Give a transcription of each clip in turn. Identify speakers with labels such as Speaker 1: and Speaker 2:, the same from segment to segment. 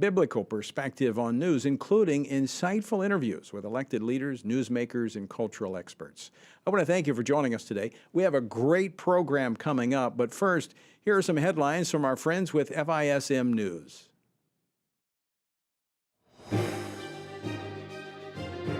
Speaker 1: biblical perspective on news, including insightful interviews with elected leaders, newsmakers, and cultural experts. I want to thank you for joining us today. We have a great program coming up, but first, here are some headlines from our friends with FISM News.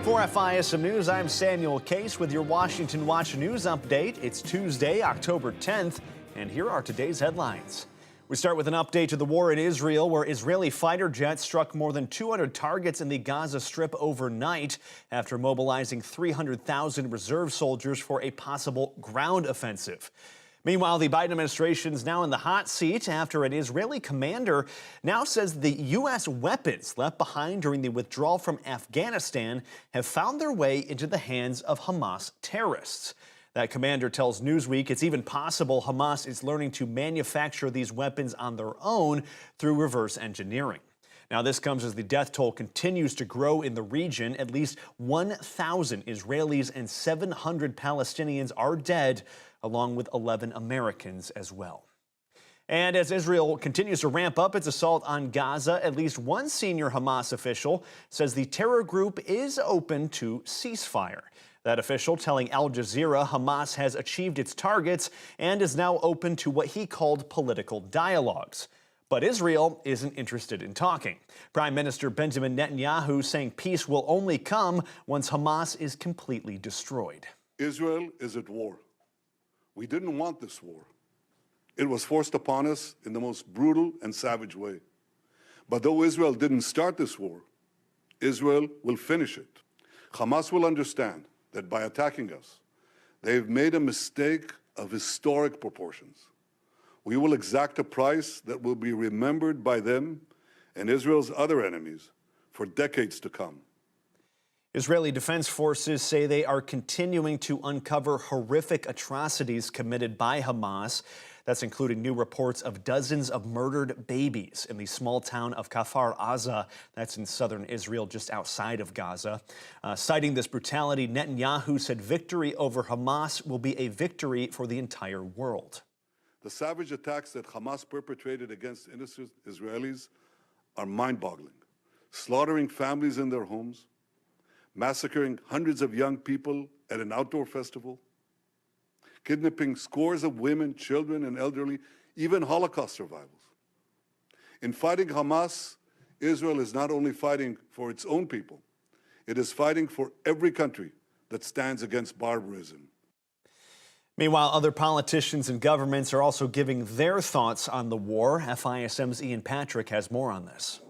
Speaker 2: For FISM News, I'm Samuel Case with your Washington Watch News update. It's Tuesday, October 10th, and here are today's headlines. We start with an update to the war in Israel, where Israeli fighter jets struck more than 200 targets in the Gaza Strip overnight after mobilizing 300,000 reserve soldiers for a possible ground offensive. Meanwhile, the Biden administration is now in the hot seat after an Israeli commander now says the U.S. weapons left behind during the withdrawal from Afghanistan have found their way into the hands of Hamas terrorists. That commander tells Newsweek it's even possible Hamas is learning to manufacture these weapons on their own through reverse engineering. Now, this comes as the death toll continues to grow in the region. At least 1,000 Israelis and 700 Palestinians are dead, along with 11 Americans as well. And as Israel continues to ramp up its assault on Gaza, at least one senior Hamas official says the terror group is open to ceasefire. That official telling Al Jazeera Hamas has achieved its targets and is now open to what he called political dialogues. But Israel isn't interested in talking. Prime Minister Benjamin Netanyahu saying peace will only come once Hamas is completely destroyed.
Speaker 3: Israel is at war. We didn't want this war. It was forced upon us in the most brutal and savage way. But though Israel didn't start this war, Israel will finish it. Hamas will understand that by attacking us, they've made a mistake of historic proportions. We will exact a price that will be remembered by them and Israel's other enemies for decades to come.
Speaker 2: Israeli Defense Forces say they are continuing to uncover horrific atrocities committed by Hamas. That's including new reports of dozens of murdered babies in the small town of Kfar Aza. That's in southern Israel, just outside of Gaza. Citing this brutality, Netanyahu said victory over Hamas will be a victory for the entire world.
Speaker 3: The savage attacks that Hamas perpetrated against innocent Israelis are mind-boggling, slaughtering families in their homes, massacring hundreds of young people at an outdoor festival, kidnapping scores of women, children, and elderly, even Holocaust survivors. In fighting Hamas, Israel is not only fighting for its own people, it is fighting for every country that stands against barbarism.
Speaker 2: Meanwhile, other politicians and governments are also giving their thoughts on the war. FISM's Ian Patrick has more on this.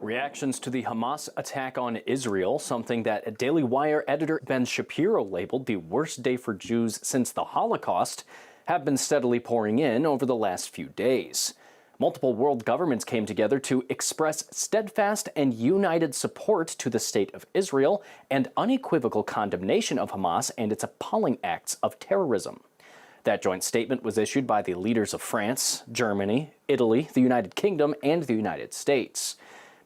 Speaker 4: Reactions to the Hamas attack on Israel, something that Daily Wire editor Ben Shapiro labeled the worst day for Jews since the Holocaust, have been steadily pouring in over the last few days. Multiple world governments came together to express steadfast and united support to the state of Israel and unequivocal condemnation of Hamas and its appalling acts of terrorism. That joint statement was issued by the leaders of France, Germany, Italy, the United Kingdom, and the United States.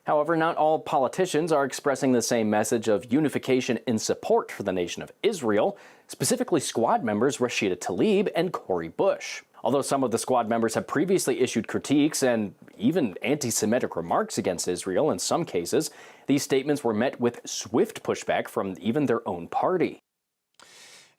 Speaker 4: However, not all politicians are expressing the same message of unification in support for the nation of Israel, specifically Squad members Rashida Tlaib and Cori Bush. Although some of the Squad members have previously issued critiques and even anti-Semitic remarks against Israel in some cases, these statements were met with swift pushback from even their own party.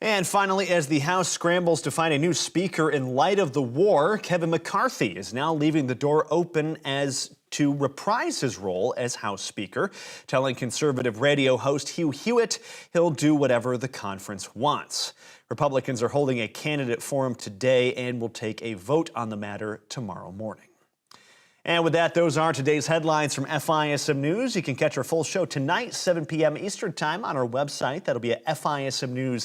Speaker 2: And finally, as the House scrambles to find a new speaker in light of the war, Kevin McCarthy is now leaving the door open as to reprise his role as House Speaker, telling conservative radio host Hugh Hewitt he'll do whatever the conference wants. Republicans are holding a candidate forum today and will take a vote on the matter tomorrow morning. And with that, those are today's headlines from FISM News. You can catch our full show tonight, 7 p.m. Eastern Time on our website. That'll be at fismnews.tv.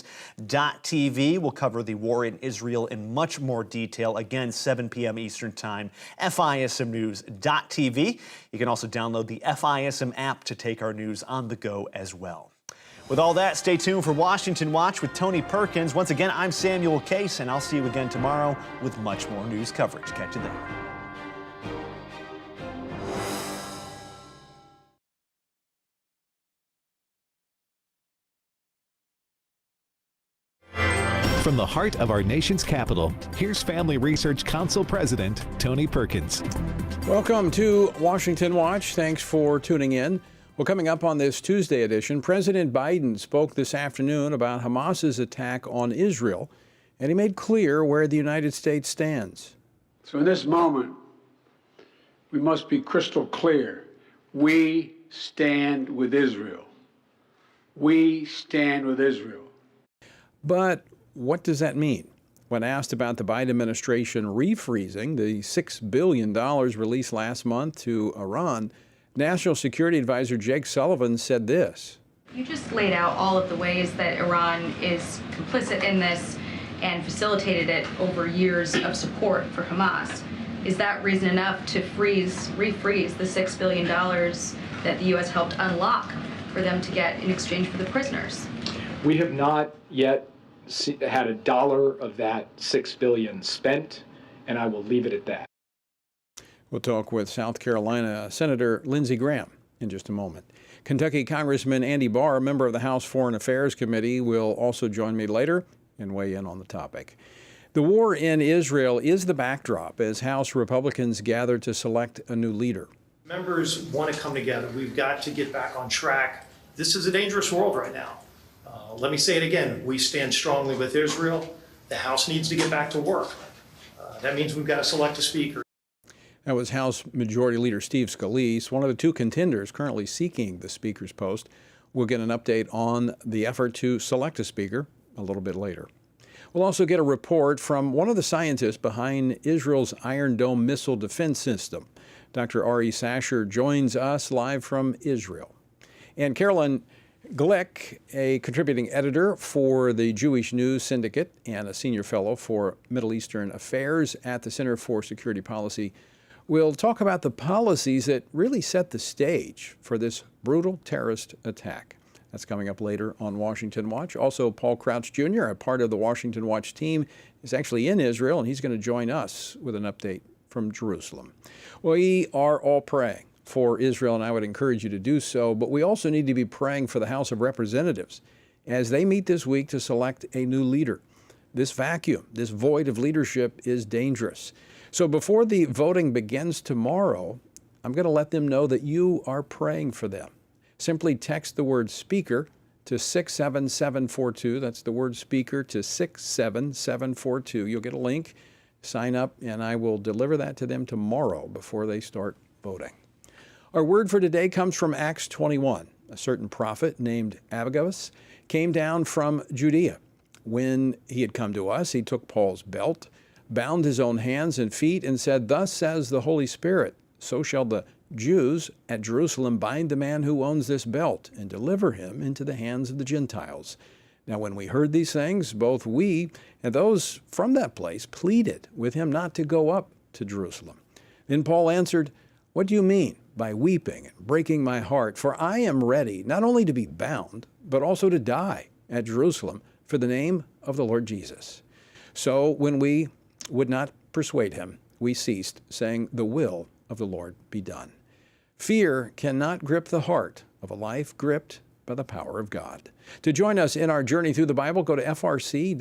Speaker 2: We'll cover the war in Israel in much more detail. Again, 7 p.m. Eastern Time, fismnews.tv. You can also download the FISM app to take our news on the go as well. With all that, stay tuned for Washington Watch with Tony Perkins. Once again, I'm Samuel Case, and I'll see you again tomorrow with much more news coverage. Catch you then.
Speaker 5: From the heart of our nation's capital, here's Family Research Council President Tony Perkins.
Speaker 1: Welcome to Washington Watch. Thanks for tuning in. Well, coming up on this Tuesday edition, President Biden spoke this afternoon about Hamas's attack on Israel, and he made clear where the United States stands.
Speaker 6: So in this moment, we must be crystal clear. We stand with Israel. We stand with Israel.
Speaker 1: But what does that mean? When asked about the Biden administration refreezing the $6 billion released last month to Iran, National Security Advisor Jake Sullivan said this.
Speaker 7: You just laid out all of the ways that Iran is complicit in this and facilitated it over years of support for Hamas. Is that reason enough to refreeze the $6 billion that the U.S. helped unlock for them to get in exchange for the prisoners?
Speaker 8: We have not yet had a dollar of that $6 billion spent, and I will leave it at that.
Speaker 1: We'll talk with South Carolina Senator Lindsey Graham in just a moment. Kentucky Congressman Andy Barr, a member of the House Foreign Affairs Committee, will also join me later and weigh in on the topic. The war in Israel is the backdrop as House Republicans gather to select a new leader.
Speaker 9: Members want to come together. We've got to get back on track. This is a dangerous world right now. Let me say it again. We stand strongly with Israel. The House needs to get back to work. That means we've got to select a speaker.
Speaker 1: That was House Majority Leader Steve Scalise, one of the two contenders currently seeking the Speaker's post. We'll get an update on the effort to select a Speaker a little bit later. We'll also get a report from one of the scientists behind Israel's Iron Dome missile defense system. Dr. Ari Sasher joins us live from Israel. And Carolyn Glick, a contributing editor for the Jewish News Syndicate and a senior fellow for Middle Eastern Affairs at the Center for Security Policy, will talk about the policies that really set the stage for this brutal terrorist attack. That's coming up later on Washington Watch. Also, Paul Crouch Jr., a part of the Washington Watch team, is actually in Israel, and he's going to join us with an update from Jerusalem. We are all praying for Israel, and I would encourage you to do so, but we also need to be praying for the House of Representatives as they meet this week to select a new leader. This vacuum, this void of leadership is dangerous. So before the voting begins tomorrow, I'm going to let them know that you are praying for them. Simply text the word speaker to 67742. That's the word speaker to 67742. You'll get a link, sign up, and I will deliver that to them tomorrow before they start voting. Our word for today comes from Acts 21. A certain prophet named Agabus came down from Judea. When he had come to us, he took Paul's belt, bound his own hands and feet, and said, "Thus says the Holy Spirit, so shall the Jews at Jerusalem bind the man who owns this belt and deliver him into the hands of the Gentiles." Now when we heard these things, both we and those from that place pleaded with him not to go up to Jerusalem. Then Paul answered, "What do you mean by weeping and breaking my heart? For I am ready not only to be bound, but also to die at Jerusalem for the name of the Lord Jesus." So when we would not persuade him, we ceased, saying, "The will of the Lord be done." Fear cannot grip the heart of a life gripped by the power of God. To join us in our journey through the Bible, go to frc.org/Bible.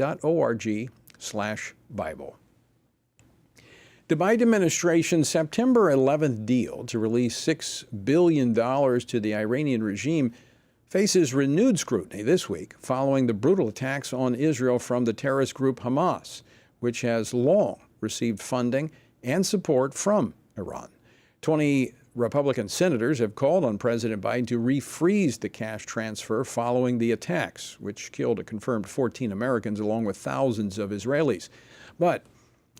Speaker 1: The Biden administration's September 11th deal to release $6 billion to the Iranian regime faces renewed scrutiny this week following the brutal attacks on Israel from the terrorist group Hamas, which has long received funding and support from Iran. 20 Republican senators have called on President Biden to refreeze the cash transfer following the attacks, which killed a confirmed 14 Americans along with thousands of Israelis. But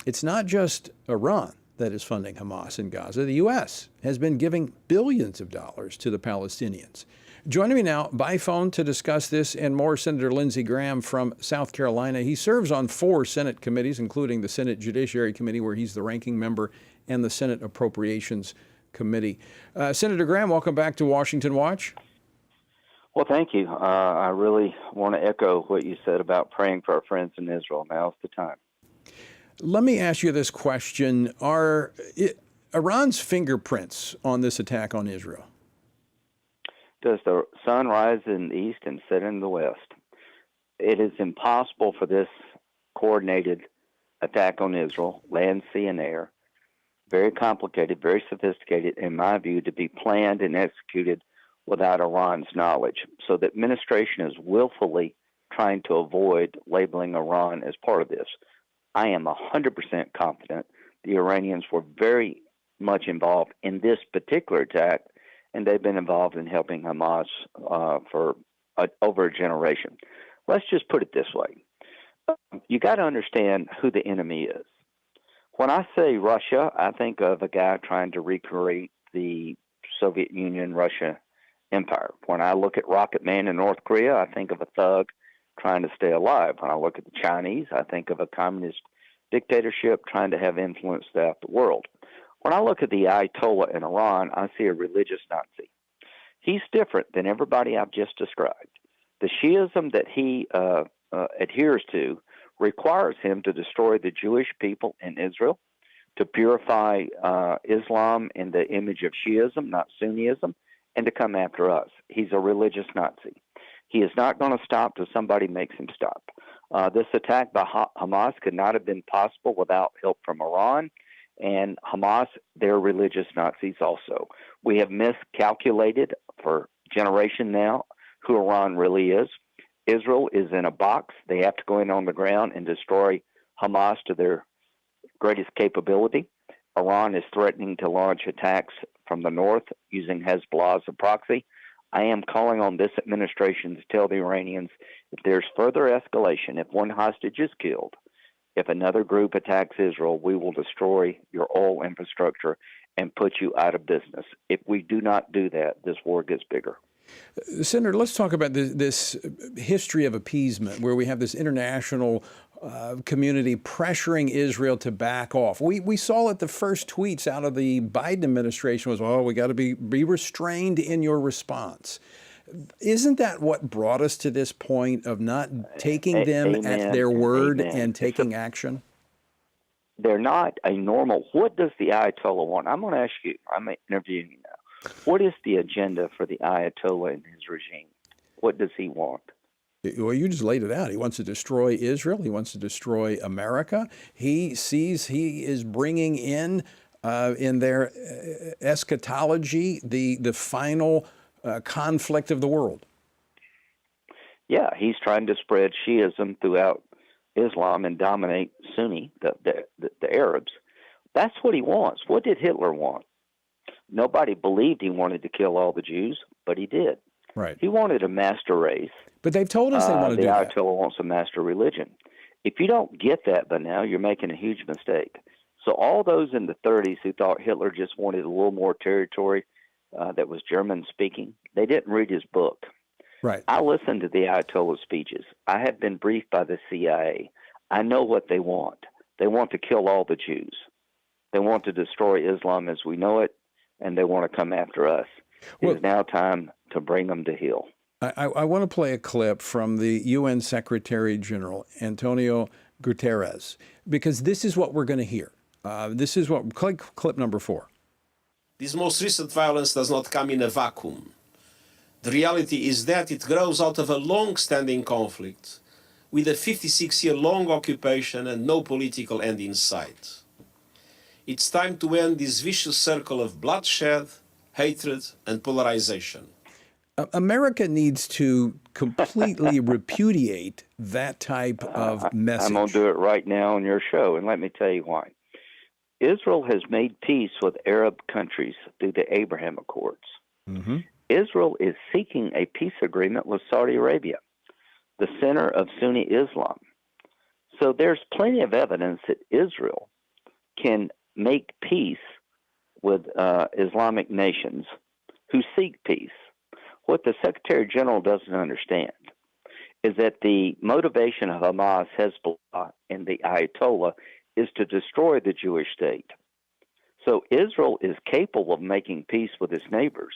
Speaker 1: it's not just Iran that is funding Hamas in Gaza. The U.S. has been giving billions of dollars to the Palestinians. Joining me now by phone to discuss this and more, Senator Lindsey Graham from South Carolina. He serves on 4 Senate committees, including the Senate Judiciary Committee, where he's the ranking member, and the Senate Appropriations Committee. Senator Graham, welcome back to Washington Watch.
Speaker 10: Well, thank you. I really want to echo what you said about praying for our friends in Israel. Now's the time.
Speaker 1: Let me ask you this question. Are Iran's fingerprints on this attack on Israel?
Speaker 10: Does the sun rise in the east and set in the west? It is impossible for this coordinated attack on Israel, land, sea, and air. Very complicated, very sophisticated, in my view, to be planned and executed without Iran's knowledge. So the administration is willfully trying to avoid labeling Iran as part of this. I am 100% confident the Iranians were very much involved in this particular attack, and they've been involved in helping Hamas for over a generation. Let's just put it this way. You got to understand who the enemy is. When I say Russia, I think of a guy trying to recreate the Soviet Union, Russia empire. When I look at Rocket Man in North Korea, I think of a thug trying to stay alive. When I look at the Chinese, I think of a communist dictatorship trying to have influence throughout the world. When I look at the Ayatollah in Iran, I see a religious Nazi. He's different than everybody I've just described. The Shiism that he adheres to requires him to destroy the Jewish people in Israel, to purify Islam in the image of Shiism, not Sunnism, and to come after us. He's a religious Nazi. He is not going to stop till somebody makes him stop. This attack by Hamas could not have been possible without help from Iran, and Hamas, they're religious Nazis also. We have miscalculated for generation now who Iran really is. Israel is in a box. They have to go in on the ground and destroy Hamas to their greatest capability. Iran is threatening to launch attacks from the north using Hezbollah as a proxy. I am calling on this administration to tell the Iranians if there's further escalation, if one hostage is killed, if another group attacks Israel, we will destroy your oil infrastructure and put you out of business. If we do not do that, this war gets bigger.
Speaker 1: Senator, let's talk about this history of appeasement where we have this international community pressuring Israel to back off. We saw it, the first tweets out of the Biden administration was, oh, we got to be restrained in your response. Isn't that what brought us to this point of not taking them at their word and taking action?
Speaker 10: They're not a normal. What does the Ayatollah want? I'm going to ask you. I'm interviewing you now. What is the agenda for the Ayatollah and his regime? What does he want?
Speaker 1: Well, you just laid it out. He wants to destroy Israel. He wants to destroy America. He sees he is bringing in their eschatology the final conflict of the world.
Speaker 10: Yeah, he's trying to spread Shiism throughout Islam and dominate Sunni, the Arabs. That's what he wants. What did Hitler want? Nobody believed he wanted to kill all the Jews, but he did.
Speaker 1: Right.
Speaker 10: He wanted a master race.
Speaker 1: But they've told us they want to do that.
Speaker 10: The Ayatollah wants a master religion. If you don't get that by now, you're making a huge mistake. So all those in the 30s who thought Hitler just wanted a little more territory that was German-speaking, they didn't read his book.
Speaker 1: Right.
Speaker 10: I listened to the Ayatollah speeches. I have been briefed by the CIA. I know what they want. They want to kill all the Jews. They want to destroy Islam as we know it, and they want to come after us. It is now time to bring them to heel.
Speaker 1: I want to play a clip from the UN Secretary General, Antonio Guterres, because this is what we're going to hear. This is what, clip number 4.
Speaker 11: This most recent violence does not come in a vacuum. The reality is that it grows out of a long-standing conflict with a 56-year-long occupation and no political end in sight. It's time to end this vicious circle of bloodshed, hatred, and polarization.
Speaker 1: America needs to completely repudiate that type of message.
Speaker 10: I'm going to do it right now on your show, and let me tell you why. Israel has made peace with Arab countries through the Abraham Accords.
Speaker 1: Mm-hmm.
Speaker 10: Israel is seeking a peace agreement with Saudi Arabia, the center of Sunni Islam. So there's plenty of evidence that Israel can make peace with Islamic nations who seek peace. What the Secretary General doesn't understand is that the motivation of Hamas, Hezbollah, and the Ayatollah is to destroy the Jewish state. So Israel is capable of making peace with its neighbors,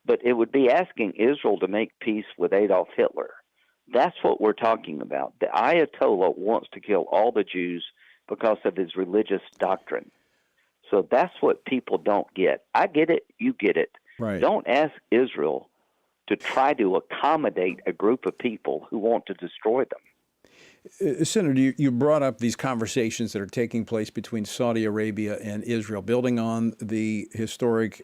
Speaker 10: but it would be asking Israel to make peace with Adolf Hitler. That's what we're talking about. The Ayatollah wants to kill all the Jews because of his religious doctrine. So that's what people don't get. I get it. You get it.
Speaker 1: Right.
Speaker 10: Don't ask Israel to try to accommodate a group of people who want to destroy them.
Speaker 1: Senator, you brought up these conversations that are taking place between Saudi Arabia and Israel, building on the historic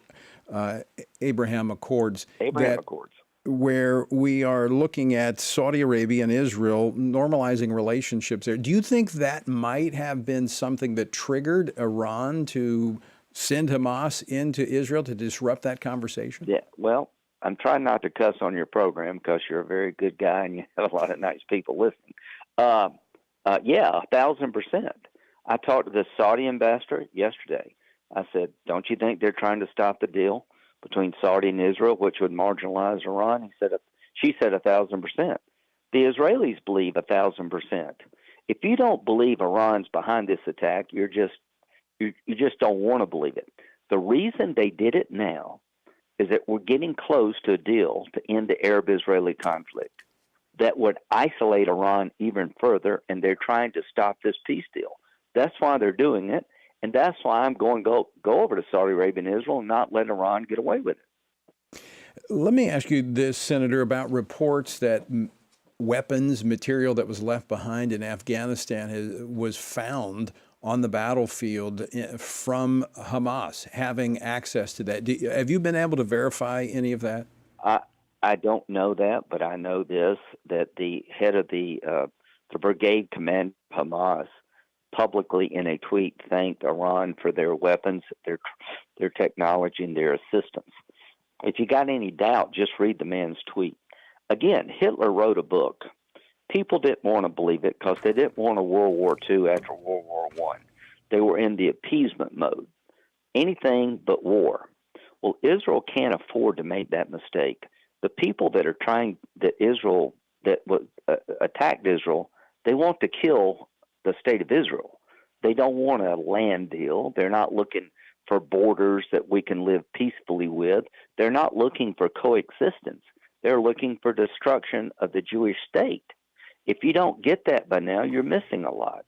Speaker 1: Abraham Accords.
Speaker 10: Accords.
Speaker 1: Where we are looking at Saudi Arabia and Israel normalizing relationships there. Do you think that might have been something that triggered Iran to send Hamas into Israel to disrupt that conversation?
Speaker 10: Yeah, well, I'm trying not to cuss on your program because you're a very good guy and you have a lot of nice people listening. Yeah, 1,000%. I talked to the Saudi ambassador yesterday. I said, don't you think they're trying to stop the deal between Saudi and Israel, which would marginalize Iran? She said 1,000%. The Israelis believe 1,000%. If you don't believe Iran's behind this attack, you just don't want to believe it. The reason they did it now is that we're getting close to a deal to end the Arab-Israeli conflict that would isolate Iran even further, and they're trying to stop this peace deal. That's why they're doing it. And that's why I'm going to go over to Saudi Arabia and Israel and not let Iran get away with it.
Speaker 1: Let me ask you this, Senator, about reports that weapons, material that was left behind in Afghanistan was found on the battlefield from Hamas, having access to that. Have you been able to verify any of that?
Speaker 10: I don't know that, but I know this, that the head of the brigade command of Hamas publicly in a tweet thanked Iran for their weapons, their technology, and their assistance. If you got any doubt, just read the man's tweet. Again, Hitler wrote a book. People didn't want to believe it because they didn't want a World War II after World War I. They were in the appeasement mode. Anything but war. Well, Israel can't afford to make that mistake. The people that are trying, that attacked Israel, they want to kill the state of Israel. They don't want a land deal. They're not looking for borders that we can live peacefully with. They're not looking for coexistence. They're looking for destruction of the Jewish state. If you don't get that by now, you're missing a lot.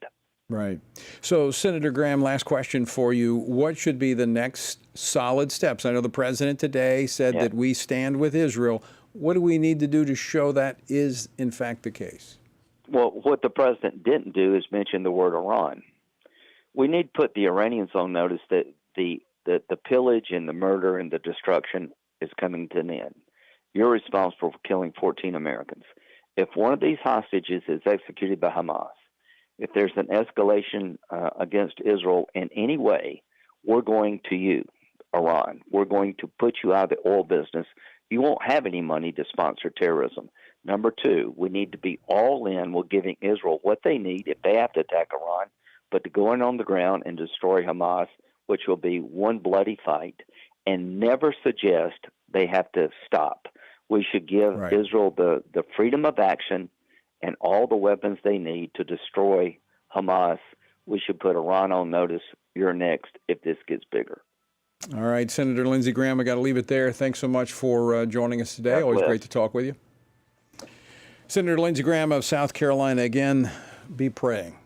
Speaker 1: Right. So, Senator Graham, last question for you. What should be the next solid steps? I know the president today said that we stand with Israel. What do we need to do to show that is, in fact, the case?
Speaker 10: Well, what the president didn't do is mention the word Iran. We need to put the Iranians on notice that the pillage and the murder and the destruction is coming to an end. You're responsible for killing 14 Americans. If one of these hostages is executed by Hamas, if there's an escalation against Israel in any way, we're going to you, Iran. We're going to put you out of the oil business. You won't have any money to sponsor terrorism. Number two, we need to be all in with giving Israel what they need if they have to attack Iran, but to go in on the ground and destroy Hamas, which will be one bloody fight, and never suggest they have to stop. We should give Israel the freedom of action and all the weapons they need to destroy Hamas. We should put Iran on notice. You're next if this gets bigger.
Speaker 1: All right, Senator Lindsey Graham, I got to leave it there. Thanks so much for joining us today. Always great to talk with you. Senator Lindsey Graham of South Carolina, again, be praying.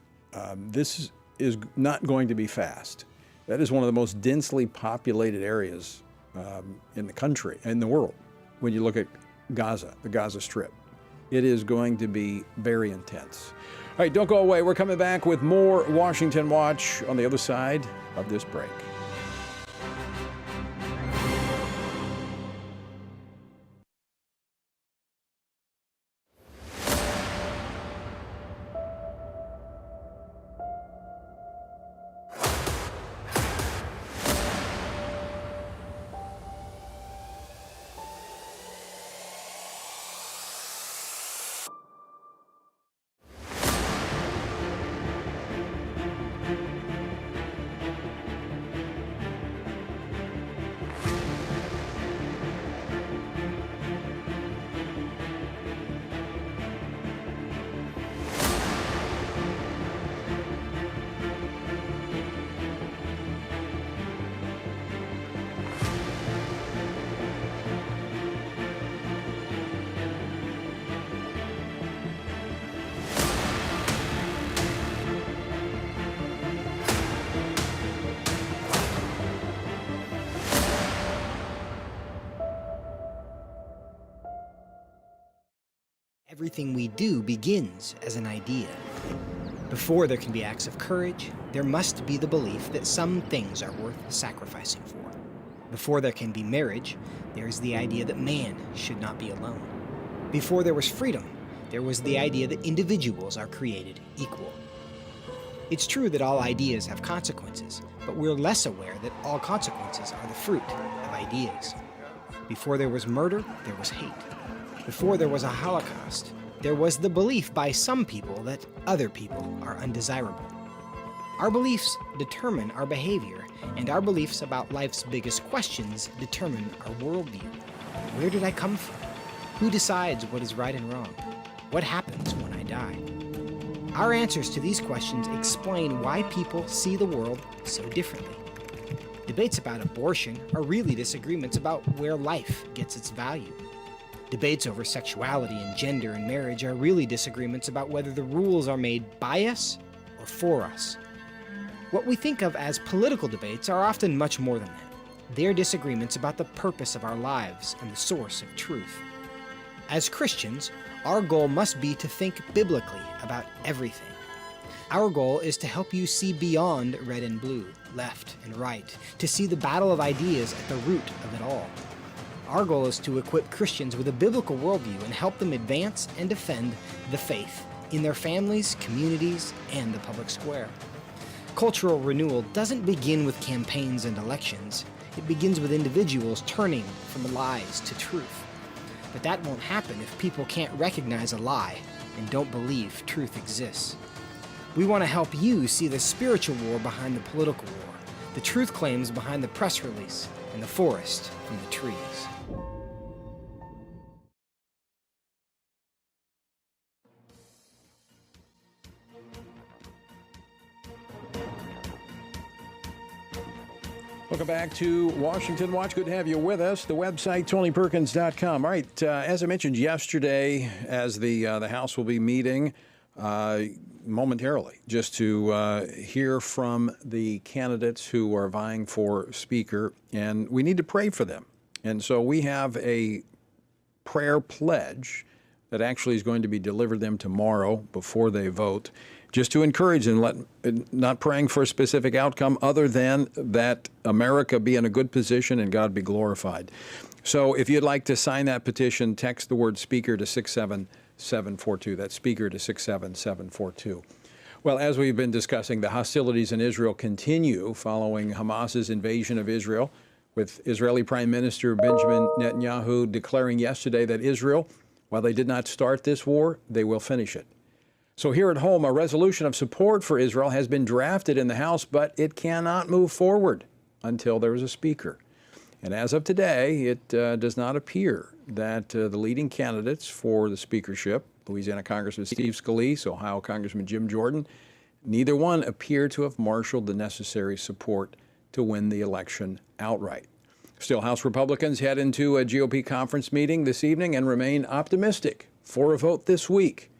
Speaker 1: This is not going to be fast. That is one of the most densely populated areas in the country, in the world, when you look at Gaza, the Gaza Strip. It is going to be very intense. All right, don't go away. We're coming back with more Washington Watch on the other side of this break.
Speaker 12: Everything we do begins as an idea. Before there can be acts of courage, there must be the belief that some things are worth sacrificing for. Before there can be marriage, there is the idea that man should not be alone. Before there was freedom, there was the idea that individuals are created equal. It's true that all ideas have consequences, but we're less aware that all consequences are the fruit of ideas. Before there was murder, there was hate. Before there was a Holocaust, there was the belief by some people that other people are undesirable. Our beliefs determine our behavior, and our beliefs about life's biggest questions determine our worldview. Where did I come from? Who decides what is right and wrong? What happens when I die? Our answers to these questions explain why people see the world so differently. Debates about abortion are really disagreements about where life gets its value. Debates over sexuality and gender and marriage are really disagreements about whether the rules are made by us or for us. What we think of as political debates are often much more than that. They're disagreements about the purpose of our lives and the source of truth. As Christians, our goal must be to think biblically about everything. Our goal is to help you see beyond red and blue, left and right, to see the battle of ideas at the root of it all. Our goal is to equip Christians with a biblical worldview and help them advance and defend the faith in their families, communities, and the public square. Cultural renewal doesn't begin with campaigns and elections. It begins with individuals turning from lies to truth. But that won't happen if people can't recognize a lie and don't believe truth exists. We want to help you see the spiritual war behind the political war, the truth claims behind the press release, and the forest from the trees.
Speaker 1: Welcome back to Washington Watch. Good to have you with us. The website, TonyPerkins.com. All right, as I mentioned yesterday, as the House will be meeting momentarily, just to hear from the candidates who are vying for Speaker, and we need to pray for them. And so we have a prayer pledge that actually is going to be delivered them tomorrow before they vote, just to encourage and not praying for a specific outcome other than that America be in a good position and God be glorified. So if you'd like to sign that petition, text the word speaker to 67742. That's speaker to 67742. Well, as we've been discussing, the hostilities in Israel continue following Hamas's invasion of Israel, with Israeli Prime Minister Benjamin Netanyahu declaring yesterday that Israel, while they did not start this war, they will finish it. So here at home, a resolution of support for Israel has been drafted in the House, but it cannot move forward until there is a speaker. And as of today, it does not appear that the leading candidates for the speakership, Louisiana Congressman Steve Scalise, Ohio Congressman Jim Jordan, neither one appear to have marshaled the necessary support to win the election outright. Still, House Republicans head into a GOP conference meeting this evening and remain optimistic for a vote this week.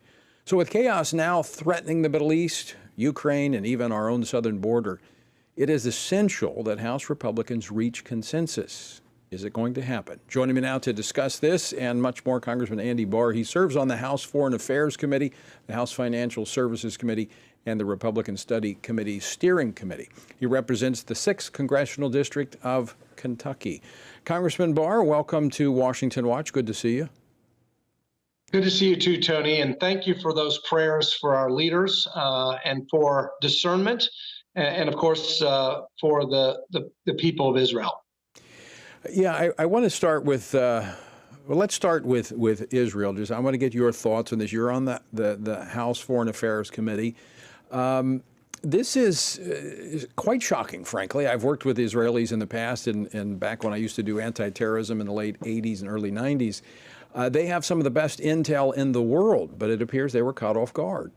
Speaker 1: So with chaos now threatening the Middle East, Ukraine, and even our own southern border, it is essential that House Republicans reach consensus. Is it going to happen? Joining me now to discuss this and much more, Congressman Andy Barr. He serves on the House Foreign Affairs Committee, the House Financial Services Committee, and the Republican Study Committee Steering Committee. He represents the 6th Congressional District of Kentucky. Congressman Barr, welcome to Washington Watch. Good to see you.
Speaker 13: Good to see you too, Tony, and thank you for those prayers for our leaders and for discernment, and of course for the people of Israel.
Speaker 1: Yeah, I want to start with, let's start with Israel. Just I want to get your thoughts on this. You're on the House Foreign Affairs Committee. This is quite shocking, frankly. I've worked with Israelis in the past, and back when I used to do anti-terrorism in the late 80s and early 90s. They have some of the best intel in the world, but it appears they were caught off guard.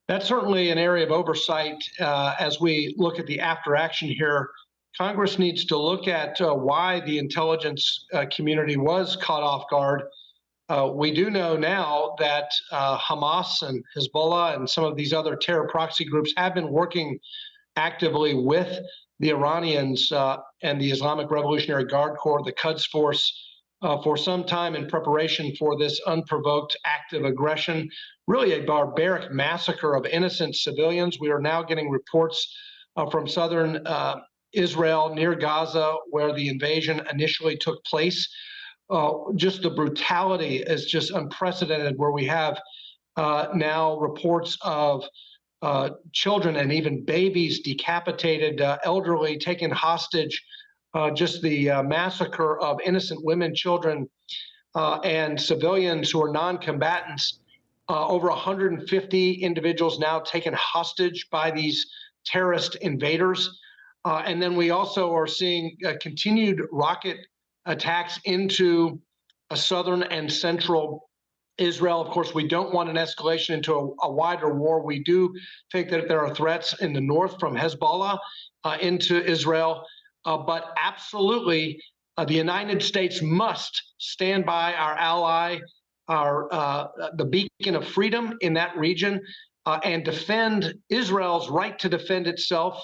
Speaker 13: That's certainly an area of oversight as we look at the after action here. Congress needs to look at why the intelligence community was caught off guard. We do know now that Hamas and Hezbollah and some of these other terror proxy groups have been working actively with the Iranians and the Islamic Revolutionary Guard Corps, the Quds Force, for some time in preparation for this unprovoked act of aggression, really a barbaric massacre of innocent civilians. We are now getting reports from southern Israel near Gaza, where the invasion initially took place. Just the brutality is just unprecedented, where we have now reports of children and even babies decapitated, elderly taken hostage, just the massacre of innocent women, children, and civilians who are non-combatants. Over 150 individuals now taken hostage by these terrorist invaders. And then we also are seeing continued rocket attacks into southern and central Israel. Of course, we don't want an escalation into a wider war. We do think that there are threats in the north from Hezbollah into Israel. But absolutely, the United States must stand by our ally, the beacon of freedom in that region, and defend Israel's right to defend itself.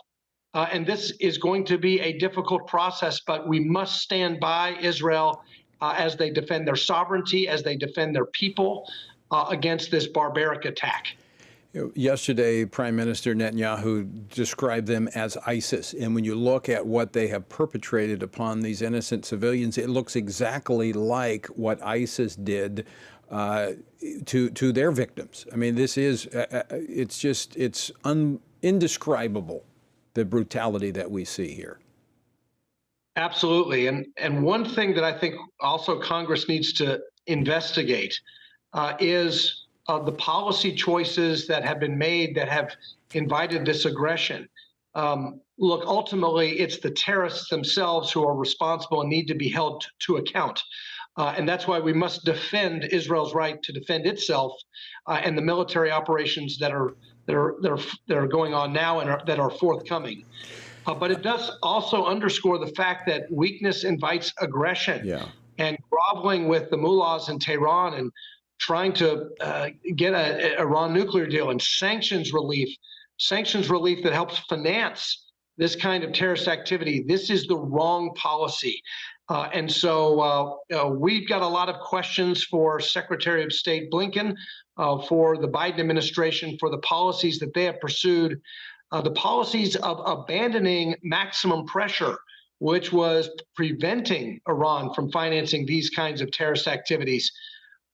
Speaker 13: And this is going to be a difficult process, but we must stand by Israel as they defend their sovereignty, as they defend their people against this barbaric attack.
Speaker 1: Yesterday, Prime Minister Netanyahu described them as ISIS. And when you look at what they have perpetrated upon these innocent civilians, it looks exactly like what ISIS did to their victims. I mean, this is, it's indescribable, the brutality that we see here.
Speaker 13: Absolutely. And one thing that I think also Congress needs to investigate is the policy choices that have been made that have invited this aggression. Look, ultimately, it's the terrorists themselves who are responsible and need to be held to account. And that's why we must defend Israel's right to defend itself and the military operations that are going on now and that are forthcoming. But it does also underscore the fact that weakness invites aggression.
Speaker 1: Yeah.
Speaker 13: And groveling with the mullahs in Tehran and trying to get an Iran nuclear deal and sanctions relief that helps finance this kind of terrorist activity. This is the wrong policy. And so we've got a lot of questions for Secretary of State Blinken, for the Biden administration, for the policies that they have pursued, the policies of abandoning maximum pressure, which was preventing Iran from financing these kinds of terrorist activities.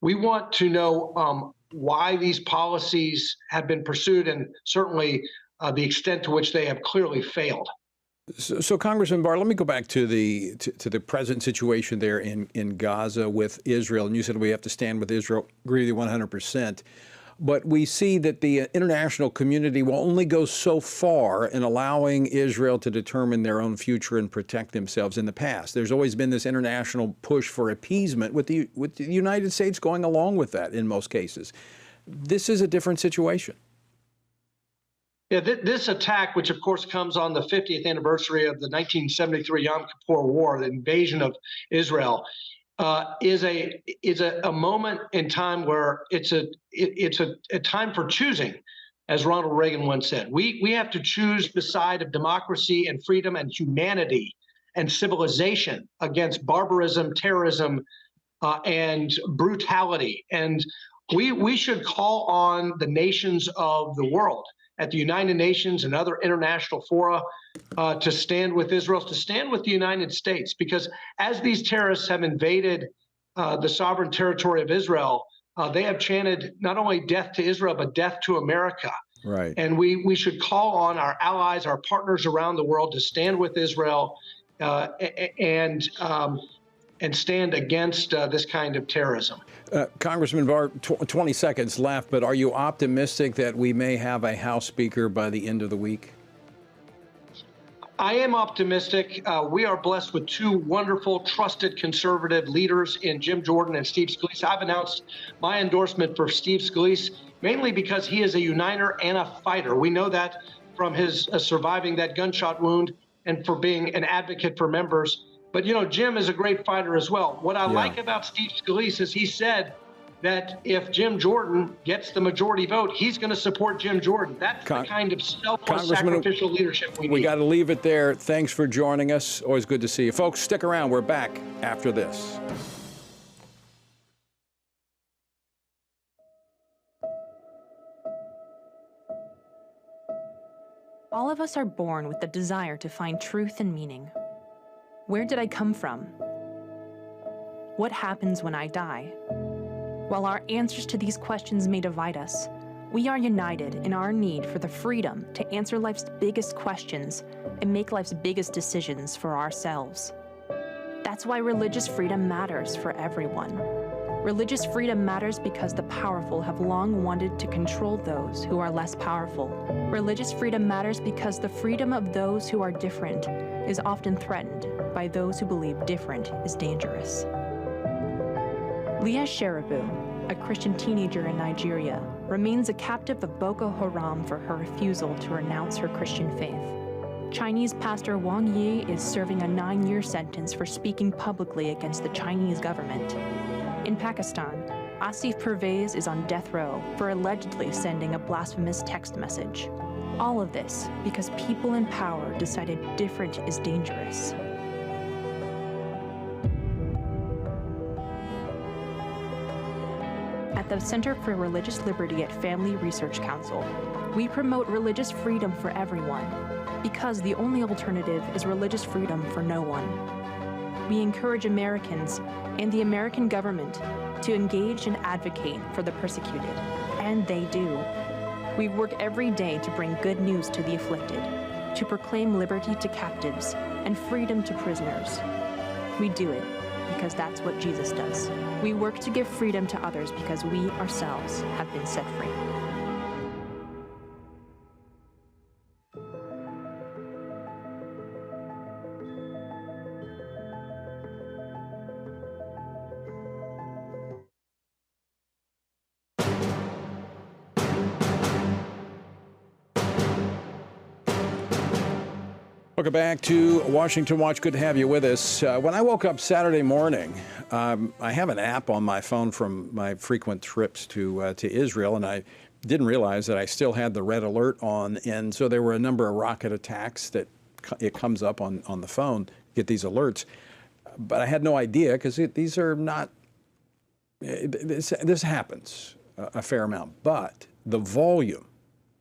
Speaker 13: We want to know why these policies have been pursued and certainly the extent to which they have clearly failed.
Speaker 1: So Congressman Barr, let me go back to the present situation there in Gaza with Israel. And you said we have to stand with Israel. Agree with you 100%. But we see that the international community will only go so far in allowing Israel to determine their own future and protect themselves in the past. There's always been this international push for appeasement with the United States going along with that in most cases. This is a different situation.
Speaker 13: Yeah, this attack, which of course comes on the 50th anniversary of the 1973 Yom Kippur War, the invasion of Israel, is a moment in time where it's a time for choosing, as Ronald Reagan once said. We have to choose the side of democracy and freedom and humanity and civilization against barbarism, terrorism, and brutality. And we should call on the nations of the world at the United Nations and other international fora to stand with Israel, to stand with the United States, because as these terrorists have invaded the sovereign territory of Israel, they have chanted not only death to Israel, but death to America.
Speaker 1: Right.
Speaker 13: And we should call on our allies, our partners around the world to stand with Israel and stand against this kind of terrorism.
Speaker 1: Congressman Barr, 20 seconds left, but are you optimistic that we may have a House Speaker by the end of the week?
Speaker 13: I am optimistic. We are blessed with two wonderful, trusted conservative leaders in Jim Jordan and Steve Scalise. I've announced my endorsement for Steve Scalise, mainly because he is a uniter and a fighter. We know that from his surviving that gunshot wound and for being an advocate for members. But, you know, Jim is a great fighter as well. What I like about Steve Scalise is he said that if Jim Jordan gets the majority vote, he's going to support Jim Jordan. That's the kind of selfless, sacrificial leadership we need.
Speaker 1: We got to leave it there. Thanks for joining us. Always good to see you. Folks, stick around. We're back after this.
Speaker 14: All of us are born with the desire to find truth and meaning. Where did I come from? What happens when I die? While our answers to these questions may divide us, we are united in our need for the freedom to answer life's biggest questions and make life's biggest decisions for ourselves. That's why religious freedom matters for everyone. Religious freedom matters because the powerful have long wanted to control those who are less powerful. Religious freedom matters because the freedom of those who are different is often threatened by those who believe different is dangerous. Leah Sheribu, a Christian teenager in Nigeria, remains a captive of Boko Haram for her refusal to renounce her Christian faith. Chinese pastor Wang Yi is serving a 9-year sentence for speaking publicly against the Chinese government. In Pakistan, Asif Pervez is on death row for allegedly sending a blasphemous text message. All of this because people in power decided different is dangerous. At the Center for Religious Liberty at Family Research Council, we promote religious freedom for everyone because the only alternative is religious freedom for no one. We encourage Americans and the American government to engage and advocate for the persecuted, and they do. We work every day to bring good news to the afflicted, to proclaim liberty to captives and freedom to prisoners. We do it because that's what Jesus does. We work to give freedom to others because we ourselves have been set free.
Speaker 1: Welcome back to Washington Watch. Good to have you with us. When I woke up Saturday morning, I have an app on my phone from my frequent trips to Israel, and I didn't realize that I still had the red alert on. And so there were a number of rocket attacks that it comes up on the phone, get these alerts. But I had no idea because these are not, this happens a fair amount. But the volume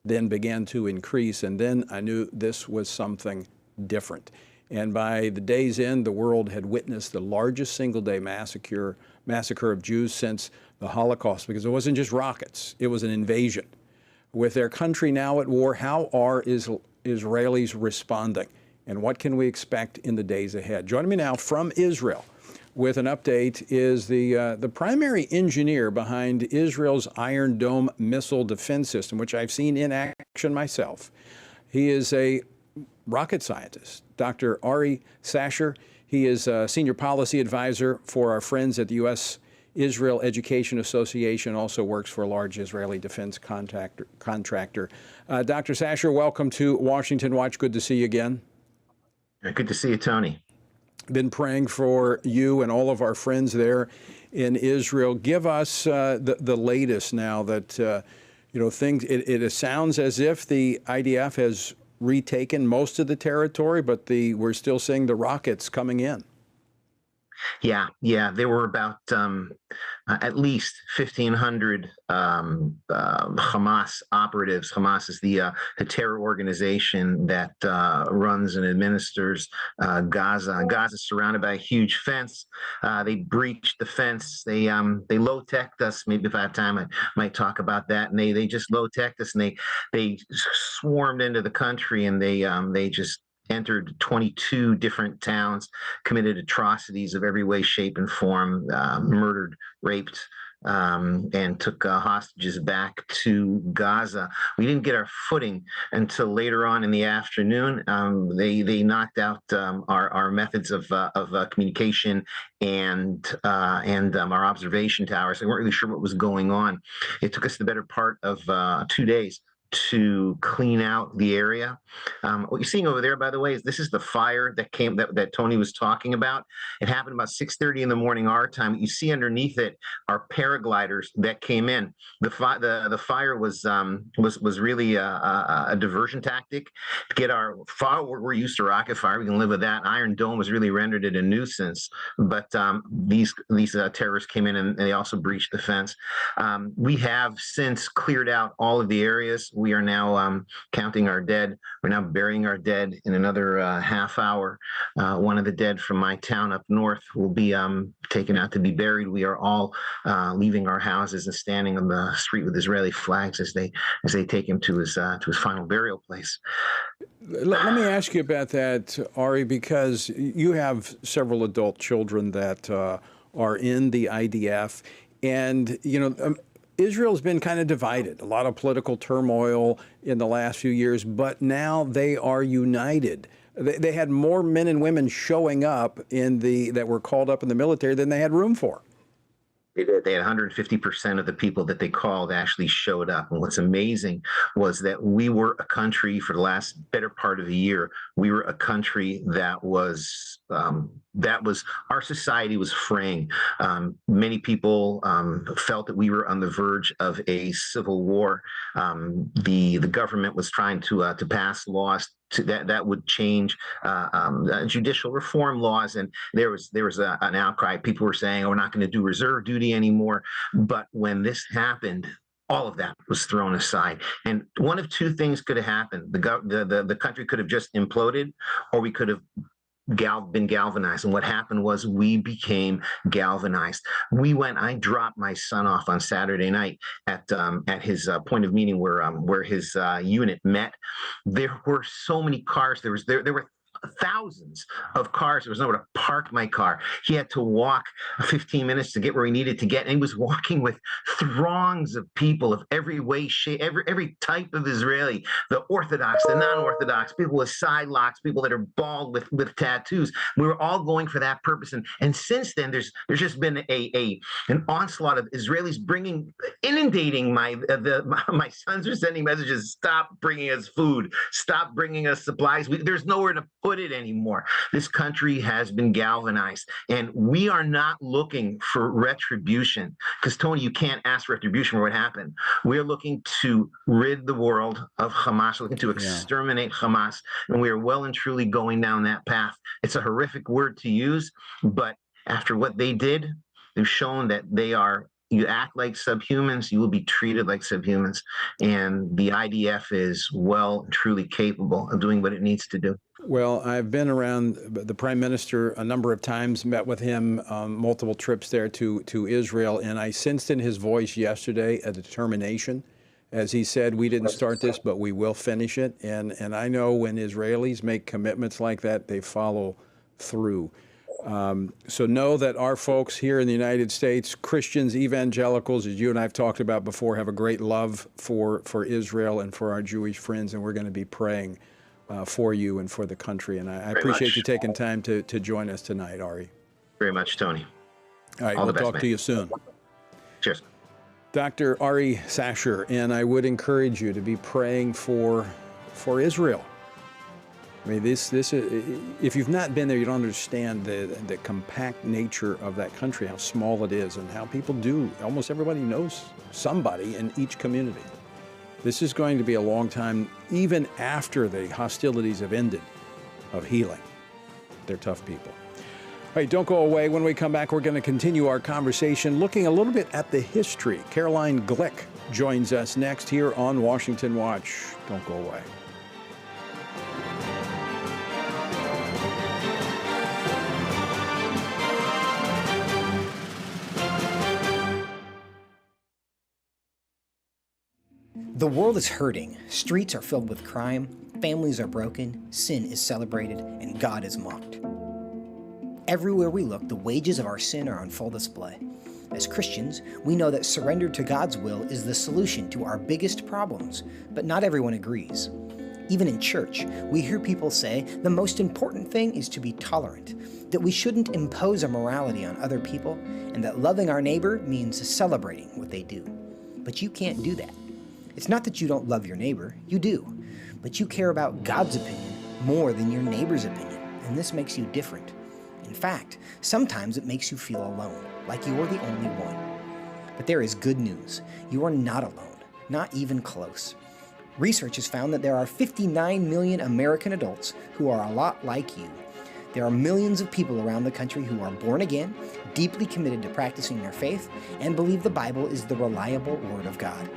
Speaker 1: then began to increase, and then I knew this was something different. And by the day's end, the world had witnessed the largest single-day massacre of Jews since the Holocaust, because it wasn't just rockets, it was an invasion. With their country now at war, how are Israelis responding? And what can we expect in the days ahead? Joining me now from Israel with an update is the primary engineer behind Israel's Iron Dome missile defense system, which I've seen in action myself. He is a rocket scientist, Dr. Ari Sasher. He is a senior policy advisor for our friends at the U.S. Israel Education Association, also works for a large Israeli defense contractor. Dr. Sasher, welcome to Washington Watch. Good to see you again.
Speaker 15: Good to see you, Tony.
Speaker 1: Been praying for you and all of our friends there in Israel. Give us the latest now that, things, it sounds as if the IDF has retaken most of the territory, but we're still seeing the rockets coming in.
Speaker 15: Yeah. There were about at least 1,500 Hamas operatives. Hamas is the terror organization that runs and administers Gaza. Gaza is surrounded by a huge fence. They breached the fence. They low-teched us. Maybe if I have time, I might talk about that. And they just low-teched us, and they swarmed into the country, and they just entered 22 different towns, committed atrocities of every way, shape, and form, murdered, raped, and took hostages back to Gaza. We didn't get our footing until later on in the afternoon. They knocked out our methods of communication and our observation towers. They weren't really sure what was going on. It took us the better part of 2 days to clean out the area. What you're seeing over there, by the way, is this is the fire that Tony was talking about. It happened about 6:30 in the morning our time. What you see underneath it are paragliders that came in. The fire was really a diversion tactic to get our fire. We're used to rocket fire. We can live with that. Iron Dome was really rendered it a nuisance. But these terrorists came in, and they also breached the fence. We have since cleared out all of the areas. We are now counting our dead. We're now burying our dead in another half hour. One of the dead from my town up north will be taken out to be buried. We are all leaving our houses and standing on the street with Israeli flags as they take him to his final burial place.
Speaker 1: Let me ask you about that, Ari, because you have several adult children that are in the IDF, and Israel's been kind of divided, a lot of political turmoil in the last few years, but now they are united. They had more men and women showing up that were called up in the military than they had room for.
Speaker 15: They had 150% of the people that they called actually showed up. And what's amazing was that we were a country for the last better part of the year. We were a country that was our society was fraying. Many people felt that we were on the verge of a civil war. The government was trying to pass laws that would change judicial reform laws, and there was an outcry. People were saying, "Oh, we're not going to do reserve duty anymore." But when this happened, all of that was thrown aside, and one of two things could have happened: the country could have just imploded, or we could have been galvanized. And what happened was we became galvanized. I dropped my son off on Saturday night at his point of meeting where his unit met. There were so many cars. There were thousands of cars. There was nowhere to park my car. He had to walk 15 minutes to get where he needed to get. And he was walking with throngs of people of every way, shape, every type of Israeli, the Orthodox, the non-Orthodox, people with side locks, people that are bald with tattoos. We were all going for that purpose. And since then, there's just been an onslaught of Israelis inundating my sons are sending messages: stop bringing us food, stop bringing us supplies. There's nowhere to put it anymore. This country has been galvanized, and we are not looking for retribution, because Tony, you can't ask for retribution for what happened. We're looking to rid the world of Hamas, looking to exterminate Hamas, and we are well and truly going down that path. It's a horrific word to use, but after what they did, they've shown that you act like subhumans, you will be treated like subhumans. And the IDF is well and truly capable of doing what it needs to do.
Speaker 1: Well, I've been around the Prime Minister a number of times, met with him on multiple trips there to Israel, and I sensed in his voice yesterday a determination. As he said, we didn't start this, but we will finish it. And I know when Israelis make commitments like that, they follow through. So know that our folks here in the United States, Christians, evangelicals, as you and I have talked about before, have a great love for Israel and for our Jewish friends, and we're going to be praying for you and for the country. And I appreciate you taking time to join us tonight, Ari.
Speaker 15: Very much, Tony.
Speaker 1: All right, we'll talk to you soon.
Speaker 15: Cheers.
Speaker 1: Dr. Ari Sasher, and I would encourage you to be praying for Israel. I mean, this if you've not been there, you don't understand the compact nature of that country, how small it is, and how people almost everybody knows somebody in each community. This is going to be a long time, even after the hostilities have ended, of healing. They're tough people. All right, don't go away. When we come back, we're going to continue our conversation, looking a little bit at the history. Caroline Glick joins us next here on Washington Watch. Don't go away.
Speaker 12: The world is hurting, streets are filled with crime, families are broken, sin is celebrated, and God is mocked. Everywhere we look, the wages of our sin are on full display. As Christians, we know that surrender to God's will is the solution to our biggest problems, but not everyone agrees. Even in church, we hear people say the most important thing is to be tolerant, that we shouldn't impose our morality on other people, and that loving our neighbor means celebrating what they do. But you can't do that. It's not that you don't love your neighbor, you do, but you care about God's opinion more than your neighbor's opinion, and this makes you different. In fact, sometimes it makes you feel alone, like you're the only one. But there is good news. You are not alone, not even close. Research has found that there are 59 million American adults who are a lot like you. There are millions of people around the country who are born again, deeply committed to practicing their faith, and believe the Bible is the reliable Word of God.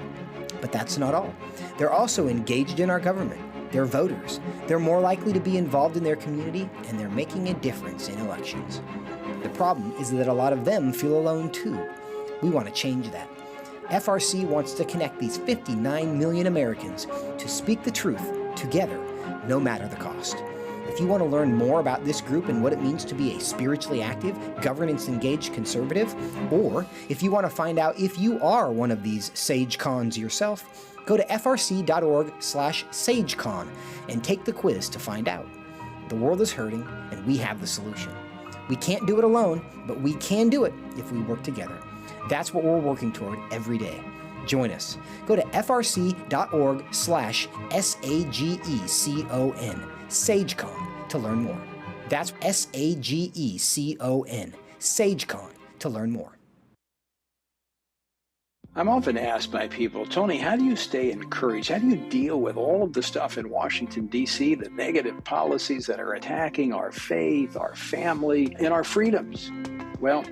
Speaker 12: But that's not all. They're also engaged in our government. They're voters. They're more likely to be involved in their community, and they're making a difference in elections. The problem is that a lot of them feel alone too. We want to change that. FRC wants to connect these 59 million Americans to speak the truth together, no matter the cost. If you want to learn more about this group and what it means to be a spiritually active, governance-engaged conservative, or if you want to find out if you are one of these sage cons yourself, go to frc.org/sagecon and take the quiz to find out. The world is hurting, and we have the solution. We can't do it alone, but we can do it if we work together. That's what we're working toward every day. Join us. Go to frc.org/SAGECON, SageCon, to learn more. That's SAGECON, SageCon, to learn more.
Speaker 1: I'm often asked by people, Tony, how do you stay encouraged? How do you deal with all of the stuff in Washington, D.C., the negative policies that are attacking our faith, our family, and our freedoms? Well,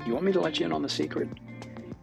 Speaker 1: you want me to let you in on the secret?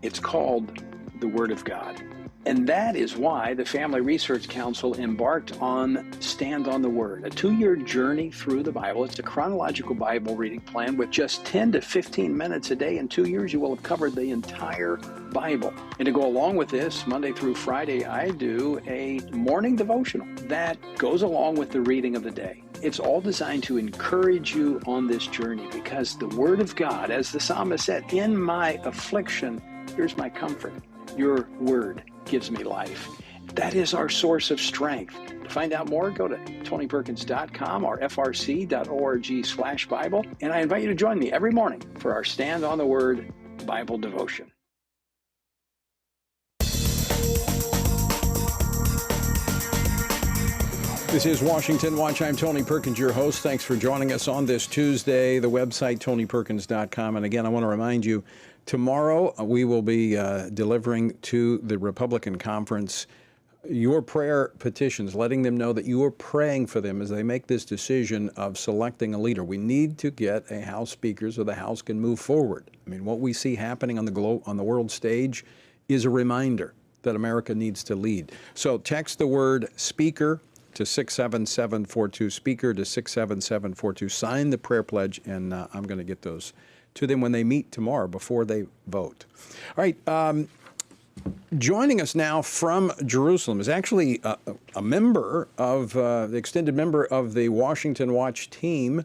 Speaker 1: It's called the Word of God. And that is why the Family Research Council embarked on Stand on the Word, a 2-year journey through the Bible. It's a chronological Bible reading plan with just 10 to 15 minutes a day. In 2 years, you will have covered the entire Bible. And to go along with this, Monday through Friday, I do a morning devotional that goes along with the reading of the day. It's all designed to encourage you on this journey because the Word of God, as the psalmist said, in my affliction, here's my comfort. Your Word gives me life. That is our source of strength. To find out more, go to tonyperkins.com or frc.org/Bible. And I invite you to join me every morning for our Stand on the Word Bible devotion. This is Washington Watch. I'm Tony Perkins, your host. Thanks for joining us on this Tuesday. The website, tonyperkins.com. And again, I want to remind you, tomorrow we will be delivering to the Republican conference your prayer petitions, letting them know that you are praying for them as they make this decision of selecting a leader. We need to get a House Speaker so the House can move forward. I mean, what we see happening on the world stage is a reminder that America needs to lead. So text the word speaker to 67742, speaker to 67742. Sign the prayer pledge, and I'm going to get those to them when they meet tomorrow before they vote. All right. Joining us now from Jerusalem is actually a member of, the extended member of the Washington Watch team.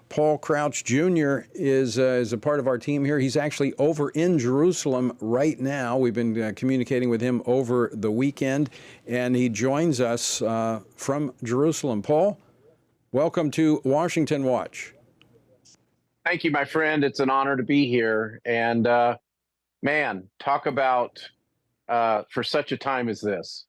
Speaker 1: Paul Crouch Jr. is a part of our team here. He's actually over in Jerusalem right now. We've been communicating with him over the weekend, and he joins us from Jerusalem. Paul, welcome to Washington Watch.
Speaker 16: Thank you, my friend. It's an honor to be here. And man, talk about for such a time as this.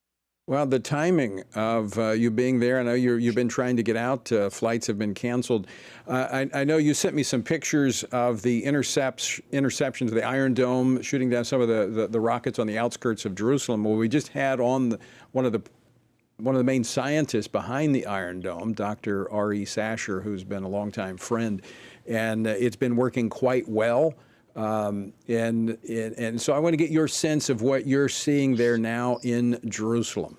Speaker 1: Well, the timing of you being there, I know you've been trying to get out. Flights have been canceled. I know you sent me some pictures of the interceptions of the Iron Dome, shooting down some of the rockets on the outskirts of Jerusalem. Well, we just had on one of the main scientists behind the Iron Dome, Dr. R.E. Sasher, who's been a longtime friend, and it's been working quite well. And so I want to get your sense of what you're seeing there now in Jerusalem.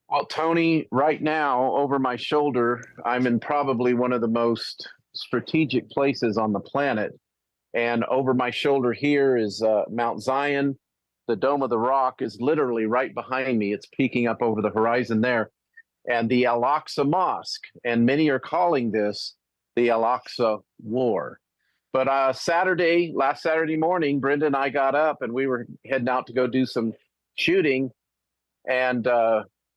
Speaker 16: Well, Tony, right now over my shoulder, I'm in probably one of the most strategic places on the planet. And over my shoulder here is Mount Zion. The Dome of the Rock is literally right behind me. It's peeking up over the horizon there. And the Al-Aqsa Mosque, and many are calling this the Al-Aqsa War. But last Saturday morning, Brenda and I got up and we were heading out to go do some shooting, and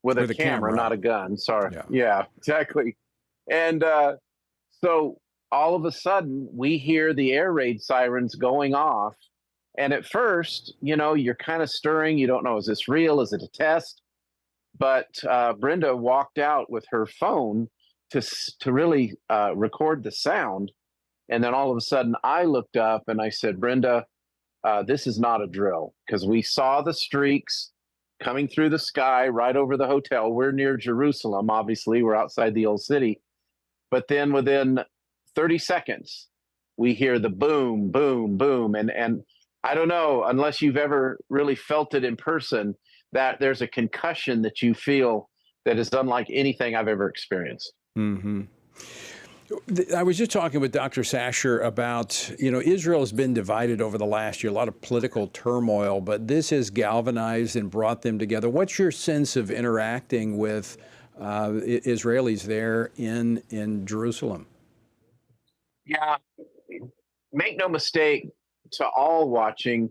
Speaker 16: with a camera, not a gun. Sorry. Yeah, exactly. And so all of a sudden we hear the air raid sirens going off. And at first, you're kind of stirring. You don't know, is this real? Is it a test? But Brenda walked out with her phone to really record the sound. And then all of a sudden I looked up and I said, Brenda, this is not a drill, because we saw the streaks coming through the sky right over the hotel. We're near Jerusalem, obviously. We're outside the old city. But then within 30 seconds, we hear the boom, boom, boom. And I don't know, unless you've ever really felt it in person, that there's a concussion that you feel that is unlike anything I've ever experienced.
Speaker 1: Mm-hmm. I was just talking with Dr. Sasher about, Israel has been divided over the last year, a lot of political turmoil, but this has galvanized and brought them together. What's your sense of interacting with Israelis there in Jerusalem?
Speaker 16: Yeah, make no mistake to all watching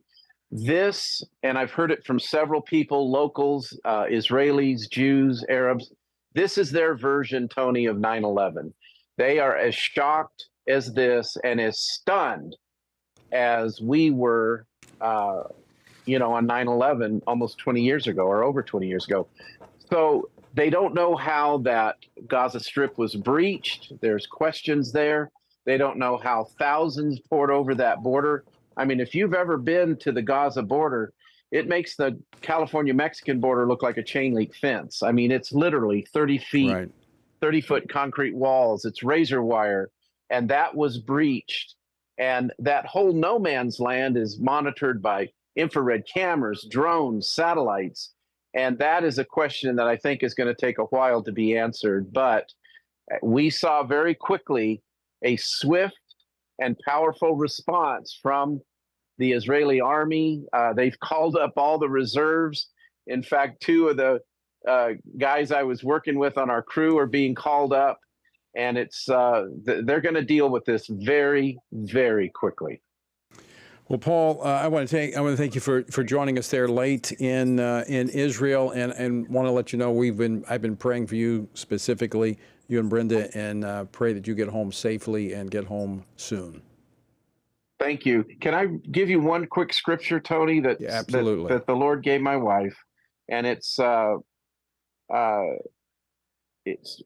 Speaker 16: this, and I've heard it from several people, locals, Israelis, Jews, Arabs. This is their version, Tony, of 9/11. They are as shocked as this and as stunned as we were, on 9/11 almost 20 years ago or over 20 years ago. So they don't know how that Gaza Strip was breached. There's questions there. They don't know how thousands poured over that border. I mean, if you've ever been to the Gaza border, it makes the California-Mexican border look like a chain link fence. I mean, it's literally 30 feet, right. 30-foot concrete walls. It's razor wire. And that was breached. And that whole no man's land is monitored by infrared cameras, drones, satellites. And that is a question that I think is going to take a while to be answered. But we saw very quickly a swift and powerful response from the Israeli army. They've called up all the reserves. In fact, two of the guys I was working with on our crew are being called up, and it's they're going to deal with this very, very quickly.
Speaker 1: Well, Paul, I want to thank you for joining us there late in Israel, and want to let you know I've been praying for you specifically, you and Brenda, and pray that you get home safely and get home soon.
Speaker 16: Thank you. Can I give you one quick scripture, Tony, that that the Lord gave my wife, and it's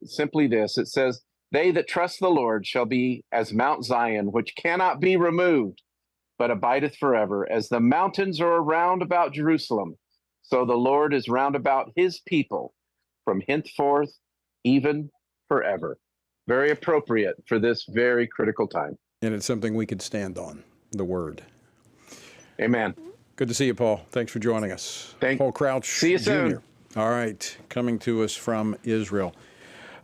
Speaker 16: simply this. It says, "They that trust the Lord shall be as Mount Zion, which cannot be removed, but abideth forever. As the mountains are round about Jerusalem, so the Lord is round about his people from henceforth, even forever." Very appropriate for this very critical time.
Speaker 1: And it's something we could stand on, the word.
Speaker 16: Amen.
Speaker 1: Good to see you, Paul. Thanks for joining us. Paul Crouch,
Speaker 16: See you soon.
Speaker 1: Jr. All right, coming to us from Israel.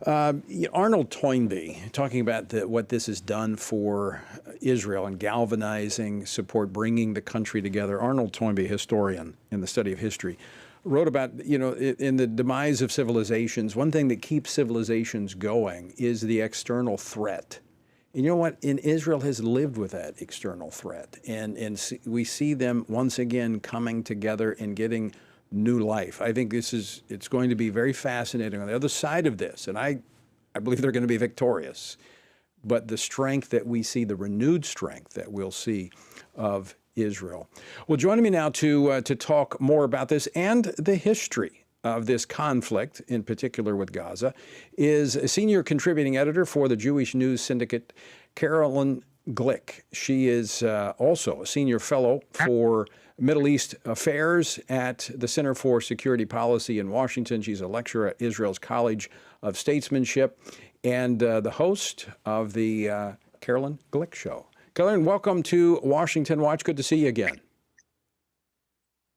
Speaker 1: Arnold Toynbee, talking about what this has done for Israel and galvanizing support, bringing the country together. Arnold Toynbee, historian in the study of history, wrote about, in the demise of civilizations, one thing that keeps civilizations going is the external threat. And you know what? And Israel has lived with that external threat. And we see them once again coming together and getting new life. I think it's going to be very fascinating on the other side of this. And I believe they're going to be victorious. But the strength that we see, the renewed strength that we'll see of Israel. Well, joining me now to talk more about this and the history of this conflict, in particular with Gaza, is a senior contributing editor for the Jewish News Syndicate, Carolyn Glick. She is also a senior fellow for Middle East Affairs at the Center for Security Policy in Washington. She's a lecturer at Israel's College of Statesmanship and the host of the Carolyn Glick Show. Carolyn, welcome to Washington Watch. Good to see you again.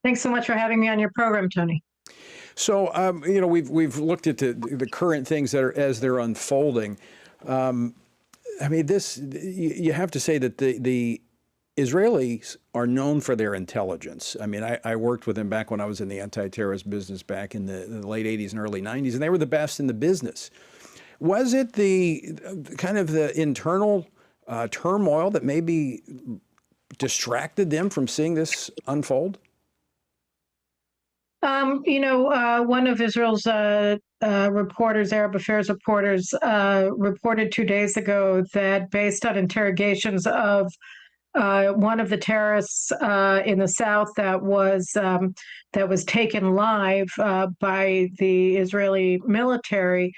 Speaker 17: Thanks so much for having me on your program, Tony.
Speaker 1: So, we've looked at the current things that are as they're unfolding. I mean, you have to say that the Israelis are known for their intelligence. I mean, I worked with them back when I was in the anti-terrorist business back in the late 80s and early 90s, and they were the best in the business. Was it the kind of the internal turmoil that maybe distracted them from seeing this unfold?
Speaker 17: One of Israel's reporters, Arab Affairs reporters, reported 2 days ago that based on interrogations of one of the terrorists in the south that was taken live by the Israeli military,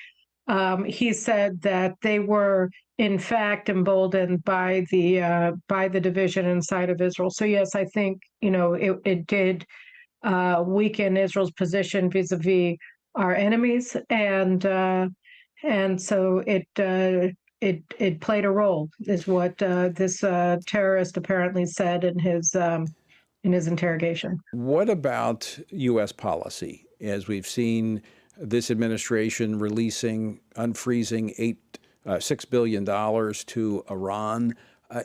Speaker 17: he said that they were in fact emboldened by the division inside of Israel. So yes, I think it did weaken Israel's position vis-a-vis our enemies, and so it played a role, is what this terrorist apparently said in his in his interrogation.
Speaker 1: What about U.S. policy? As we've seen this administration releasing, unfreezing $6 billion to Iran.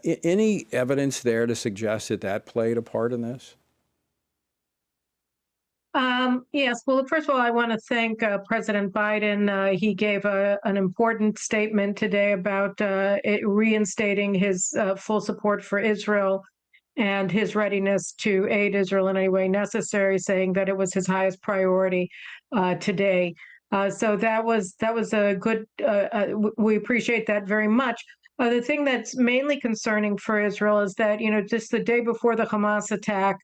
Speaker 1: Any evidence there to suggest that that played a part in this?
Speaker 17: Yes. Well, first of all, I want to thank President Biden. He gave an important statement today about reinstating his full support for Israel and his readiness to aid Israel in any way necessary, saying that it was his highest priority today. So that was a good. We appreciate that very much. The thing that's mainly concerning for Israel is that, just the day before the Hamas attack,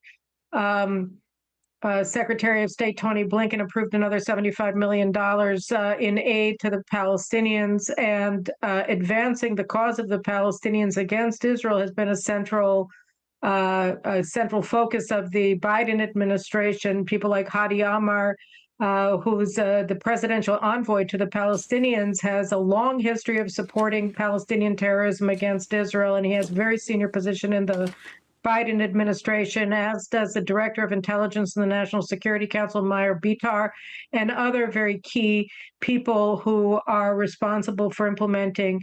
Speaker 17: Secretary of State Tony Blinken approved another $75 million in aid to the Palestinians, and advancing the cause of the Palestinians against Israel has been a central focus of the Biden administration. People like Hadi Amar, who's the presidential envoy to the Palestinians, has a long history of supporting Palestinian terrorism against Israel, and he has a very senior position in the Biden administration, as does the Director of Intelligence in the National Security Council, Meir Bitar, and other very key people who are responsible for implementing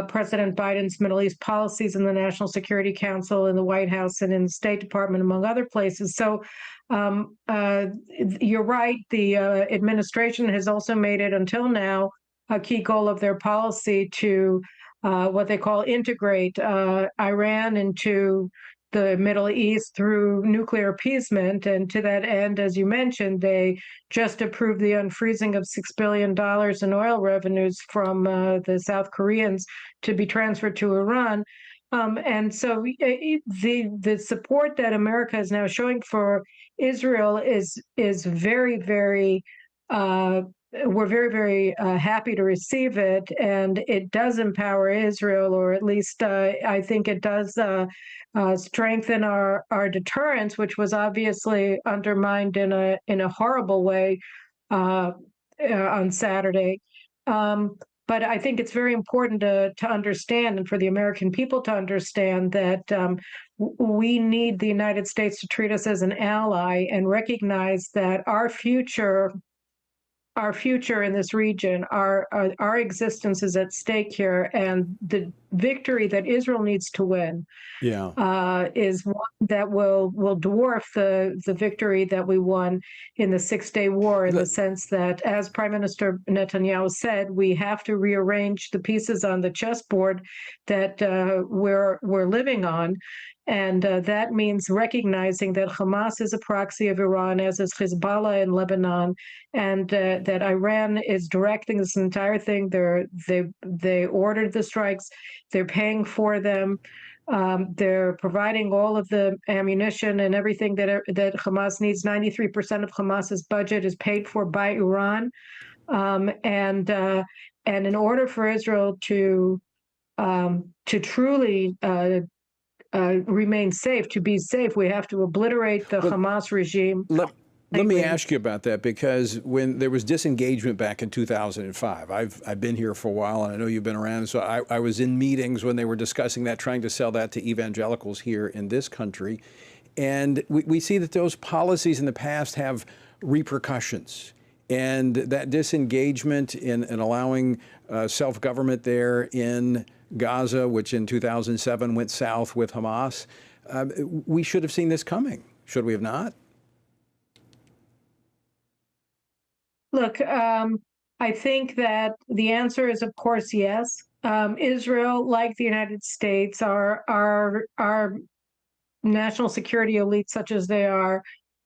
Speaker 17: President Biden's Middle East policies in the National Security Council, in the White House, and in the State Department, among other places. So you're right. The administration has also made it, until now, a key goal of their policy to what they call integrate Iran into the Middle East through nuclear appeasement. And to that end, as you mentioned, they just approved the unfreezing of $6 billion in oil revenues from the South Koreans to be transferred to Iran. And so the support that America is now showing for Israel is very, very we're very, very happy to receive it, and it does empower Israel, or at least I think it does strengthen our deterrence, which was obviously undermined in a horrible way on Saturday. But I think it's very important to understand, and for the American people to understand, that we need the United States to treat us as an ally and recognize that our future in this region, our existence is at stake here, and the victory that Israel needs to win is one that will dwarf the victory that we won in the Six-Day War, in the sense that, as Prime Minister Netanyahu said, we have to rearrange the pieces on the chessboard that we're living on. And that means recognizing that Hamas is a proxy of Iran, as is Hezbollah in Lebanon, and that Iran is directing this entire thing. They ordered the strikes. They're paying for them. They're providing all of the ammunition and everything that Hamas needs. 93% of Hamas's budget is paid for by Iran. And in order for Israel to truly remain safe, to be safe, we have to obliterate the Hamas regime.
Speaker 1: Let me ask you about that, because when there was disengagement back in 2005, I've been here for a while, and I know you've been around, so I was in meetings when they were discussing that, trying to sell that to evangelicals here in this country. And we see that those policies in the past have repercussions. And that disengagement in allowing self-government there in Gaza, which in 2007 went south with Hamas, we should have seen this coming, should we have not?
Speaker 17: Look, I think that the answer is, of course, yes. Israel, like the United States, our national security elites, such as they are,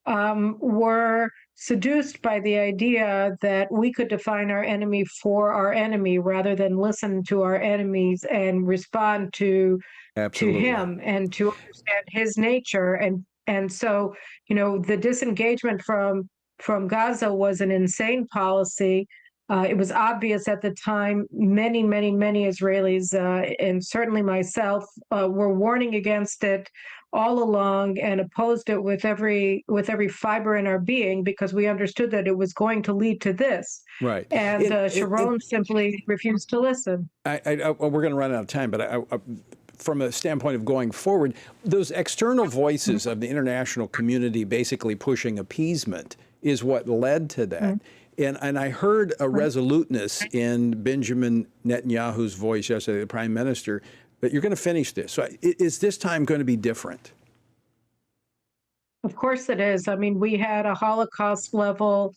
Speaker 17: were seduced by the idea that we could define our enemy for our enemy, rather than listen to our enemies and respond to him and to understand his nature. And so, the disengagement from Gaza was an insane policy. It was obvious at the time. Many Israelis, and certainly myself, were warning against it all along and opposed it with every fiber in our being, because we understood that it was going to lead to this.
Speaker 1: Right.
Speaker 17: And Sharon simply refused to listen.
Speaker 1: We're going to run out of time, but from a standpoint of going forward, those external voices of the international community basically pushing appeasement is what led to that. And I heard a resoluteness in Benjamin Netanyahu's voice yesterday, the prime minister, that you're going to finish this. So is this time going to be different?
Speaker 17: Of course it is. I mean, we had a Holocaust-level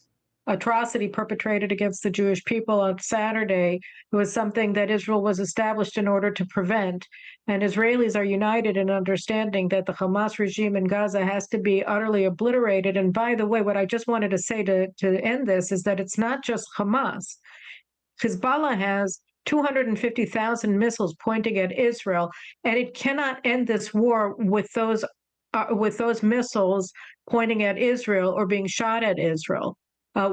Speaker 17: atrocity perpetrated against the Jewish people on Saturday. It was something that Israel was established in order to prevent. And Israelis are united in understanding that the Hamas regime in Gaza has to be utterly obliterated. And by the way, what I just wanted to say to end this is that it's not just Hamas. Hezbollah has 250,000 missiles pointing at Israel, and it cannot end this war with those missiles pointing at Israel or being shot at Israel.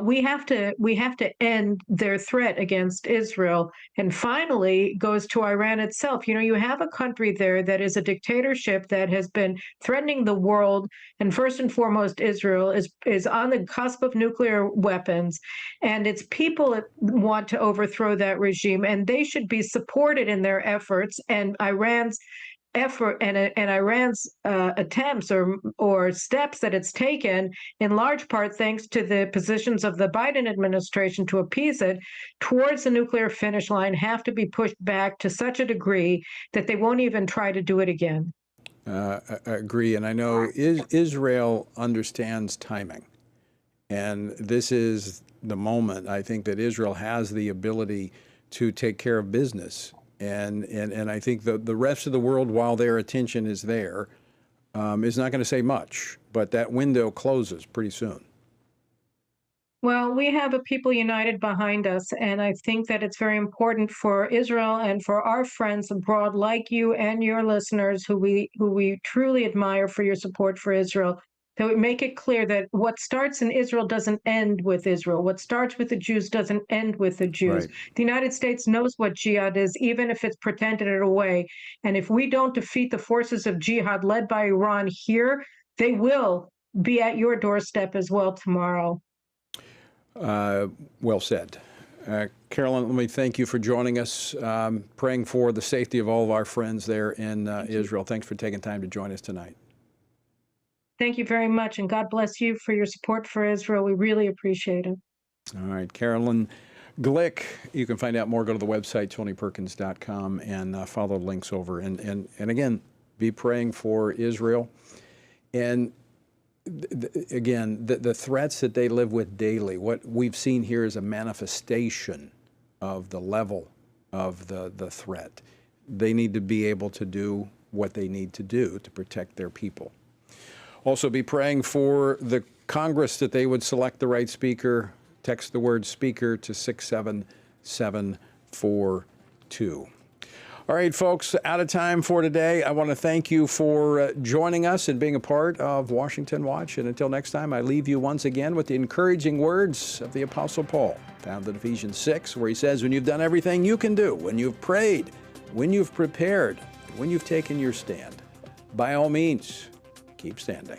Speaker 17: We have to end their threat against Israel. And finally, goes to Iran itself. You know, you have a country there that is a dictatorship that has been threatening the world, and first and foremost, Israel is on the cusp of nuclear weapons, and its people want to overthrow that regime, and they should be supported in their efforts. And Iran's effort and Iran's attempts or steps that it's taken, in large part thanks to the positions of the Biden administration to appease it towards the nuclear finish line, have to be pushed back to such a degree that they won't even try to do it again.
Speaker 1: I agree, and I know Israel understands timing, and this is the moment I think that Israel has the ability to take care of business. And I think the rest of the world, while their attention is there, is not going to say much. But that window closes pretty soon.
Speaker 17: Well, we have a people united behind us, and I think that it's very important for Israel and for our friends abroad, like you and your listeners, who we truly admire for your support for Israel, that we make it clear that what starts in Israel doesn't end with Israel. What starts with the Jews doesn't end with the Jews.
Speaker 1: Right.
Speaker 17: The United States knows what jihad is, even if it's pretended it away. And if we don't defeat the forces of jihad led by Iran here, they will be at your doorstep as well tomorrow.
Speaker 1: Well said. Carolyn, let me thank you for joining us, praying for the safety of all of our friends there in Israel. Thanks for taking time to join us tonight.
Speaker 17: Thank you very much, and God bless you for your support for Israel. We really appreciate it.
Speaker 1: All right, Carolyn Glick. You can find out more. Go to the website, TonyPerkins.com, and follow the links over. And again, be praying for Israel. And again, the threats that they live with daily, what we've seen here is a manifestation of the level of the threat. They need to be able to do what they need to do to protect their people. Also be praying for the Congress that they would select the right speaker. Text the word speaker to 67742. All right, folks, out of time for today. I want to thank you for joining us and being a part of Washington Watch. And until next time, I leave you once again with the encouraging words of the Apostle Paul, found in Ephesians 6, where he says, when you've done everything you can do, when you've prayed, when you've prepared, when you've taken your stand, by all means, keep standing.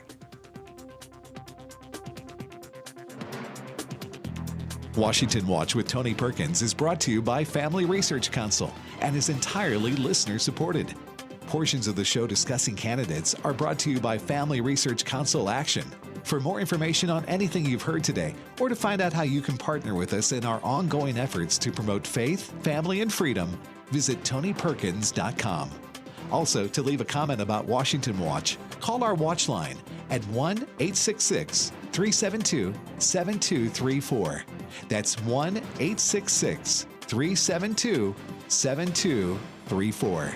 Speaker 5: Washington Watch with Tony Perkins is brought to you by Family Research Council and is entirely listener-supported. Portions of the show discussing candidates are brought to you by Family Research Council Action. For more information on anything you've heard today, or to find out how you can partner with us in our ongoing efforts to promote faith, family, and freedom, visit TonyPerkins.com. Also, to leave a comment about Washington Watch, call our watch line at 1-866-372-7234. That's 1-866-372-7234.